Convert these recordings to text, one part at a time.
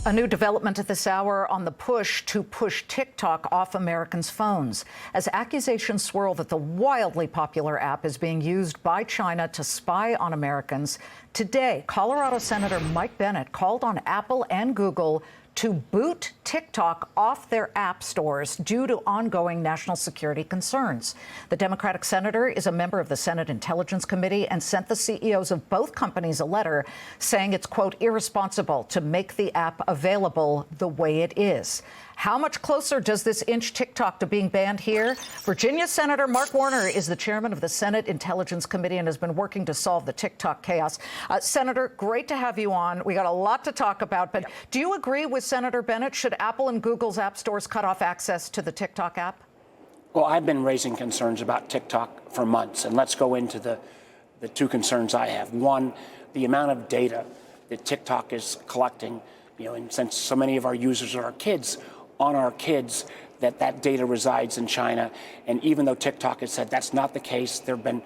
A new development at this hour on the push to push TikTok off Americans' phones as accusations swirl that the wildly popular app is being used by China to spy on Americans. Today, Colorado Senator Mike Bennet called on Apple and Google to boot TikTok off their app stores due to ongoing national security concerns. The Democratic senator is a member of the Senate Intelligence Committee and sent the CEOs of both companies a letter saying it's, quote, irresponsible to make the app available the way it is. How much closer does this inch TikTok to being banned here? Virginia Senator Mark Warner is the chairman of the Senate Intelligence Committee and has been working to solve the TikTok chaos. Senator, great to have you on. We got a lot to talk about, but do you agree with Senator Bennet? Should Apple and Google's app stores cut off access to the TikTok app? Well, I've been raising concerns about TikTok for months, and let's go into the two concerns I have. One, the amount of data that TikTok is collecting, and since so many of our users are our kids, on our kids, that data resides in China. And even though TikTok has said that's not the case, there have been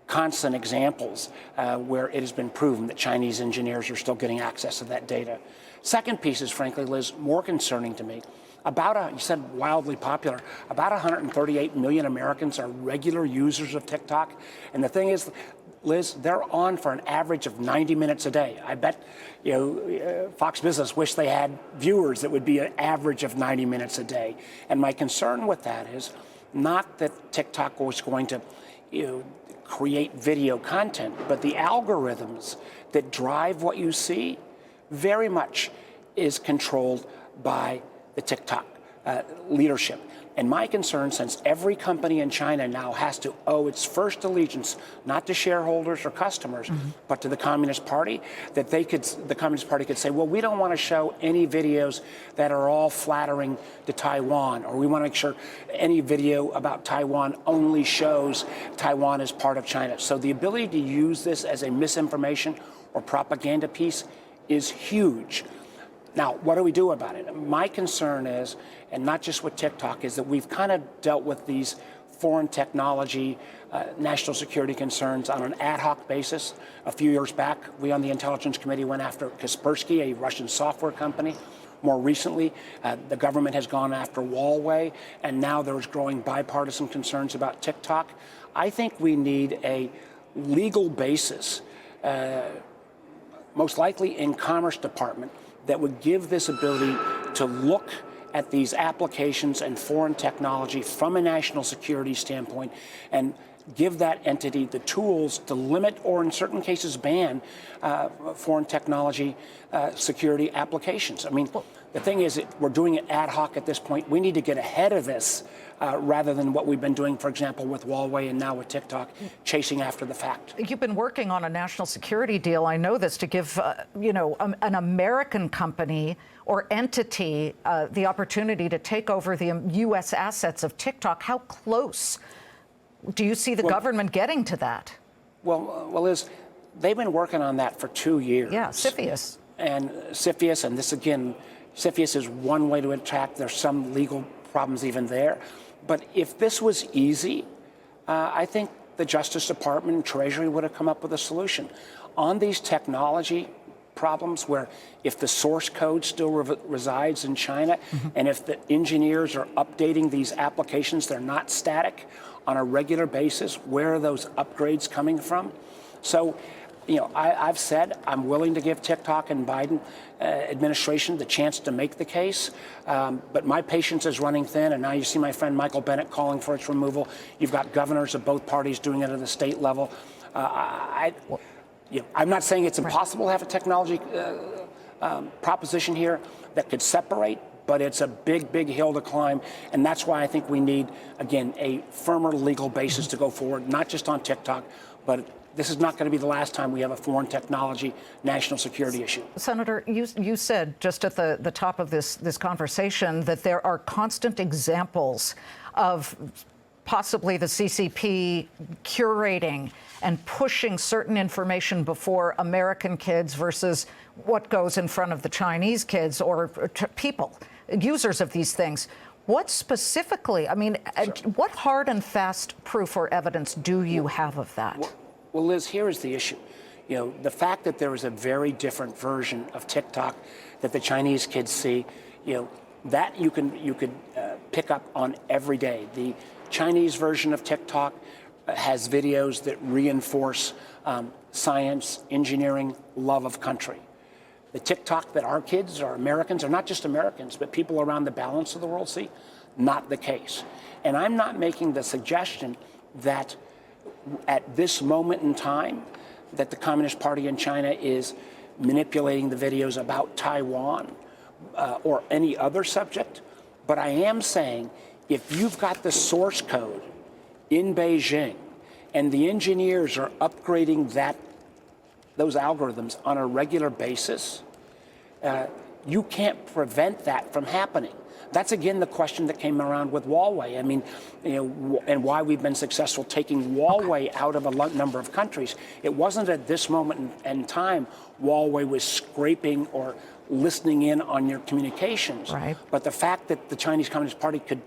constant examples where it has been proven that Chinese engineers are still getting access to that data. Second piece is, frankly, Liz, more concerning to me. You said wildly popular, about 138 million Americans are regular users of TikTok. And the thing is, Liz, they're on for an average of 90 minutes a day. I bet, Fox Business wish they had viewers that would be an average of 90 minutes a day. And my concern with that is not that TikTok was going to, create video content, but the algorithms that drive what you see very much is controlled by the TikTok leadership. And my concern, since every company in China now has to owe its first allegiance not to shareholders or customers, but to the Communist Party, that the Communist Party could say, well, we don't want to show any videos that are all flattering to Taiwan, or we want to make sure any video about Taiwan only shows Taiwan as part of China. So the ability to use this as a misinformation or propaganda piece is huge. Now, what do we do about it? My concern is, and not just with TikTok, is that we've kind of dealt with these foreign technology, national security concerns on an ad hoc basis. A few years back, we on the Intelligence Committee went after Kaspersky, a Russian software company. More recently, the government has gone after Huawei, and now there's growing bipartisan concerns about TikTok. I think we need a legal basis, most likely in Commerce Department, that would give this ability to look at these applications and foreign technology from a national security standpoint and give that entity the tools to limit or in certain cases ban foreign technology security applications. I mean, the thing is, we're doing it ad hoc at this point. We need to get ahead of this rather than what we've been doing, for example, with Huawei and now with TikTok, chasing after the fact. You've been working on a national security deal, I know this, to give, an American company or entity the opportunity to take over the U.S. assets of TikTok. How close do you see the government getting to that? Well, Liz, they've been working on that for 2 years. Yeah, CFIUS. And CFIUS, and this again, CFIUS is one way to attack. There's some legal problems even there. But if this was easy, I think the Justice Department and Treasury would have come up with a solution. On these technology problems where if the source code still resides in China and if the engineers are updating these applications, they're not static on a regular basis, where are those upgrades coming from? So, I've said I'm willing to give TikTok and Biden administration the chance to make the case, but my patience is running thin, and now you see my friend Michael Bennet calling for its removal. You've got governors of both parties doing it at the state level. I'm not saying it's impossible to have a technology proposition here that could separate, but it's a big, big hill to climb, and that's why I think we need, again, a firmer legal basis to go forward, not just on TikTok, but this is not going to be the last time we have a foreign technology national security issue. Senator, you said just at the top of this conversation that there are constant examples of possibly the CCP curating and pushing certain information before American kids versus what goes in front of the Chinese kids or people, users of these things. What specifically, what hard and fast proof or evidence do you have of that? Well, Liz, here is the issue. The fact that there is a very different version of TikTok that the Chinese kids see, that you could pick up on every day. The Chinese version of TikTok has videos that reinforce science, engineering, love of country. The TikTok that our kids or Americans, or not just Americans, but people around the balance of the world see, not the case. And I'm not making the suggestion that at this moment in time that the Communist Party in China is manipulating the videos about Taiwan or any other subject. But I am saying if you've got the source code in Beijing and the engineers are upgrading those algorithms on a regular basis, you can't prevent that from happening. That's, again, the question that came around with Huawei. I mean, and why we've been successful taking Huawei out of a number of countries. It wasn't at this moment in time Huawei was scraping or listening in on your communications. Right. But the fact that the Chinese Communist Party could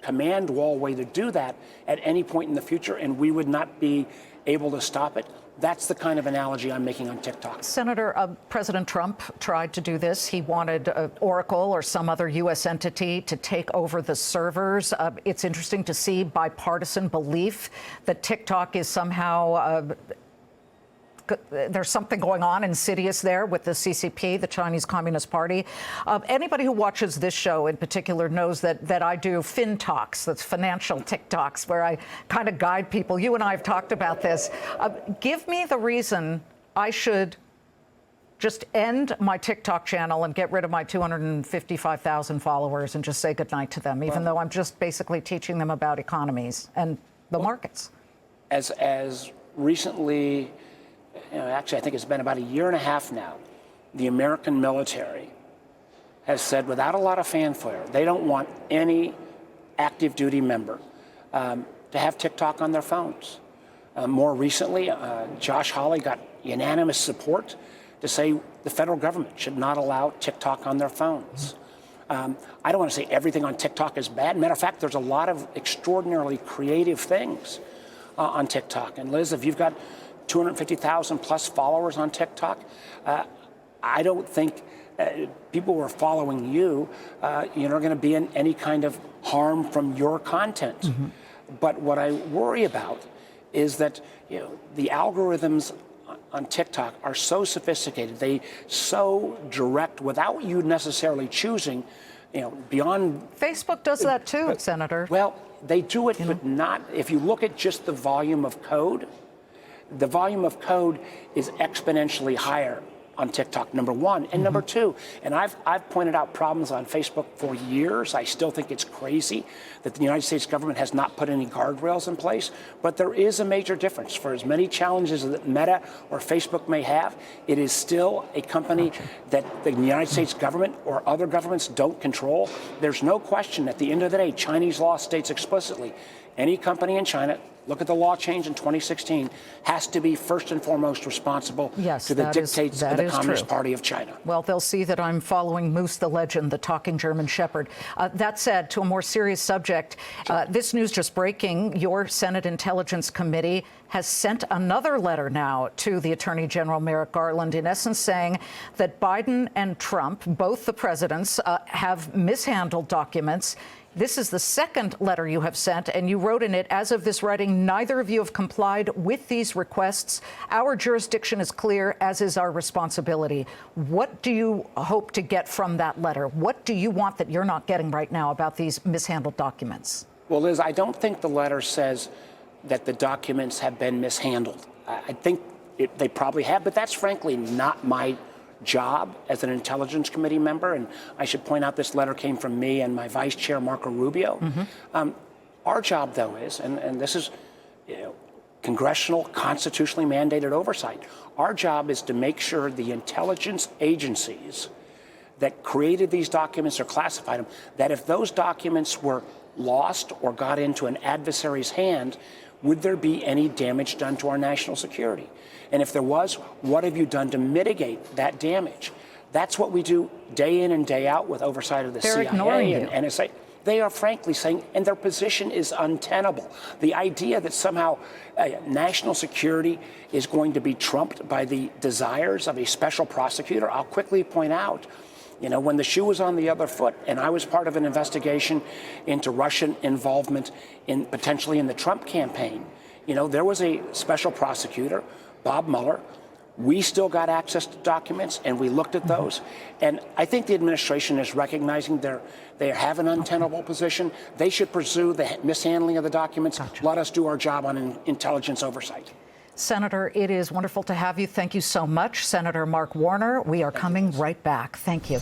command Huawei to do that at any point in the future and we would not be able to stop it, that's the kind of analogy I'm making on TikTok. Senator, President Trump tried to do this. He wanted Oracle or some other U.S. entity to take over the servers. It's interesting to see bipartisan belief that TikTok is somehow there's something going on insidious there with the CCP, the Chinese Communist Party. Anybody who watches this show in particular knows that I do fin talks, that's financial TikToks, where I kind of guide people. You and I have talked about this. Give me the reason I should just end my TikTok channel and get rid of my 255,000 followers and just say goodnight to them, even though I'm just basically teaching them about economies and the markets. As recently, actually, I think it's been about a year and a half now, the American military has said without a lot of fanfare, they don't want any active duty member to have TikTok on their phones. More recently, Josh Hawley got unanimous support to say the federal government should not allow TikTok on their phones. I don't want to say everything on TikTok is bad. Matter of fact, there's a lot of extraordinarily creative things on TikTok. And Liz, if you've got 250,000 plus followers on TikTok, I don't think people who are following you, you're not going to be in any kind of harm from your content. Mm-hmm. But what I worry about is that the algorithms on TikTok are so sophisticated, they so direct without you necessarily choosing, beyond. Facebook does that too, Senator. Well, they do it, but not. If you look at just the volume of code, the volume of code is exponentially higher on TikTok, number one. And number two, and I've pointed out problems on Facebook for years. I still think it's crazy that the United States government has not put any guardrails in place. But there is a major difference. For as many challenges that Meta or Facebook may have, it is still a company that the United States government or other governments don't control. There's no question at the end of the day, Chinese law states explicitly, any company in China, look at the law change in 2016, has to be first and foremost responsible to the dictates of the Communist Party of China. Well, they'll see that I'm following Moose the Legend, the talking German shepherd. That said, to a more serious subject, this news just breaking, your Senate Intelligence Committee has sent another letter now to the Attorney General Merrick Garland, in essence saying that Biden and Trump, both the presidents, have mishandled documents. This is the second letter you have sent, and you wrote in it, as of this writing, neither of you have complied with these requests. Our jurisdiction is clear, as is our responsibility. What do you hope to get from that letter? What do you want that you're not getting right now about these mishandled documents? Well, Liz, I don't think the letter says that the documents have been mishandled. I think they probably have, but that's frankly not my job as an Intelligence Committee member. And I should point out this letter came from me and my Vice Chair, Marco Rubio. Mm-hmm. Our job, though, is, and this is congressional, constitutionally mandated oversight, our job is to make sure the intelligence agencies that created these documents or classified them, that if those documents were lost or got into an adversary's hand, would there be any damage done to our national security? And if there was, what have you done to mitigate that damage? That's what we do day in and day out with oversight of the CIA and NSA. They are frankly saying, and their position is untenable. The idea that somehow national security is going to be trumped by the desires of a special prosecutor, I'll quickly point out, you know, when the shoe was on the other foot, and I was part of an investigation into Russian involvement in potentially in the Trump campaign, you know, there was a special prosecutor, Bob Mueller. We still got access to documents, and we looked at those. And I think the administration is recognizing they have an untenable position. They should pursue the mishandling of the documents. Gotcha. Let us do our job on intelligence oversight. Senator, it is wonderful to have you. Thank you so much, Senator Mark Warner. We are coming right back. Thank you.